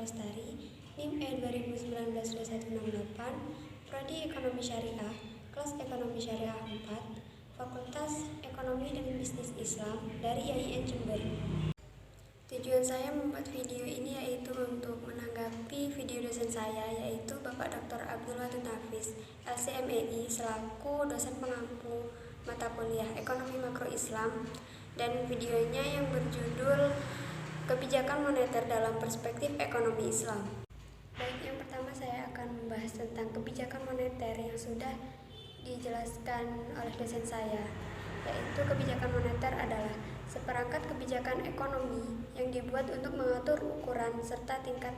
Lestari, NIM E2019-2168, Prodi Ekonomi Syariah, kelas Ekonomi Syariah 4, Fakultas Ekonomi dan Bisnis Islam dari IAIN Jember. Tujuan saya membuat video ini yaitu untuk menanggapi video dosen saya, yaitu Bapak Dr. Abdul Wadud Nafis, LCMEI, selaku dosen pengampu mata kuliah Ekonomi Makro Islam, dan videonya yang berjudul Kebijakan Moneter dalam Perspektif Ekonomi Islam. Baik, yang pertama saya akan membahas tentang kebijakan moneter yang sudah dijelaskan oleh dosen saya, yaitu kebijakan moneter adalah seperangkat kebijakan ekonomi yang dibuat untuk mengatur ukuran serta tingkat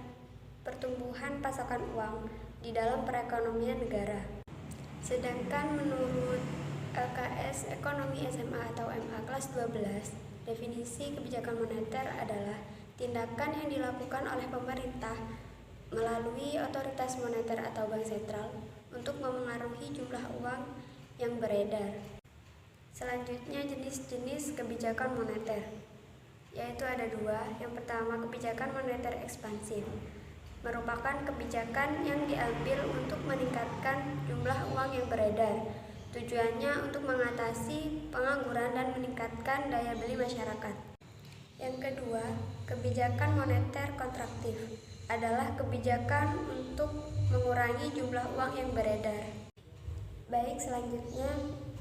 pertumbuhan pasokan uang di dalam perekonomian negara. Sedangkan menurut LKS Ekonomi SMA atau MA kelas 12, definisi kebijakan moneter adalah tindakan yang dilakukan oleh pemerintah melalui otoritas moneter atau bank sentral untuk memengaruhi jumlah uang yang beredar. Selanjutnya, jenis-jenis kebijakan moneter, yaitu ada dua. Yang pertama, kebijakan moneter ekspansif, merupakan kebijakan yang diambil untuk meningkatkan jumlah uang yang beredar. Tujuannya untuk mengatasi pengangguran dan meningkatkan daya beli masyarakat. Yang kedua, kebijakan moneter kontraktif, adalah kebijakan untuk mengurangi jumlah uang yang beredar. Baik, selanjutnya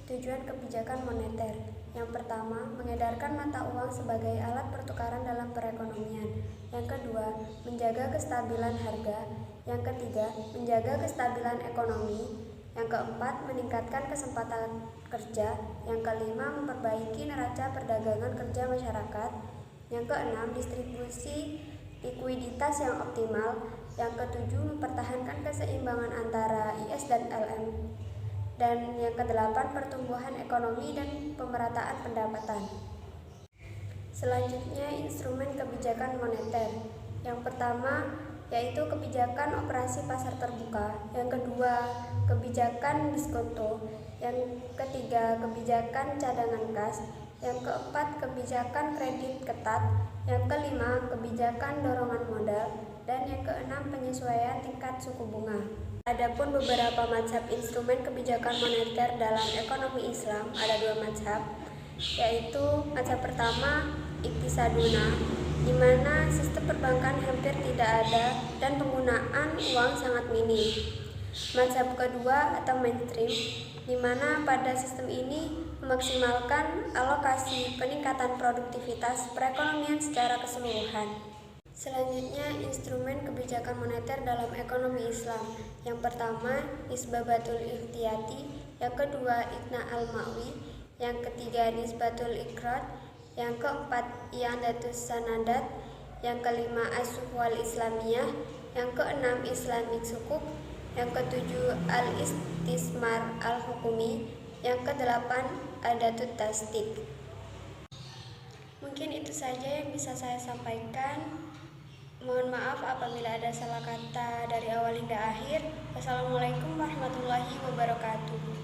tujuan kebijakan moneter. Yang pertama, mengedarkan mata uang sebagai alat pertukaran dalam perekonomian. Yang kedua, menjaga kestabilan harga. Yang ketiga, menjaga kestabilan ekonomi. Yang keempat, meningkatkan kesempatan kerja. Yang kelima, memperbaiki neraca perdagangan kerja masyarakat. Yang keenam, distribusi likuiditas yang optimal. Yang ketujuh, mempertahankan keseimbangan antara IS dan LM. Dan yang kedelapan, pertumbuhan ekonomi dan pemerataan pendapatan. Selanjutnya, instrumen kebijakan moneter. Yang pertama, yaitu kebijakan operasi pasar terbuka. Yang kedua, kebijakan diskonto. Yang ketiga, kebijakan cadangan kas. Yang keempat, kebijakan kredit ketat. Yang kelima, kebijakan dorongan modal. Dan yang keenam, penyesuaian tingkat suku bunga. Adapun beberapa mazhab instrumen kebijakan moneter dalam ekonomi Islam, ada dua mazhab, yaitu mazhab pertama iktisaduna, di mana sistem perbankan hampir tidak ada dan penggunaan uang sangat minim. Mazhab kedua atau mainstream, di mana pada sistem ini memaksimalkan alokasi peningkatan produktivitas perekonomian secara keseluruhan. Selanjutnya, instrumen kebijakan moneter dalam ekonomi Islam. Yang pertama, Nisbatul Ihtiyati. Yang kedua, Iqna al-Ma'wi. Yang ketiga, Nisbatul Iqrad. Yang keempat, I'adatus Sanadat. Yang kelima, As-Suhwal Islamiyah. Yang keenam, Islamic Sukuk. Yang ketujuh, Al-Istismar al-Hukumi. Yang kedelapan, Adatut Tasdik. Mungkin itu saja yang bisa saya sampaikan. Mohon maaf apabila ada salah kata dari awal hingga akhir. Wassalamualaikum warahmatullahi wabarakatuh.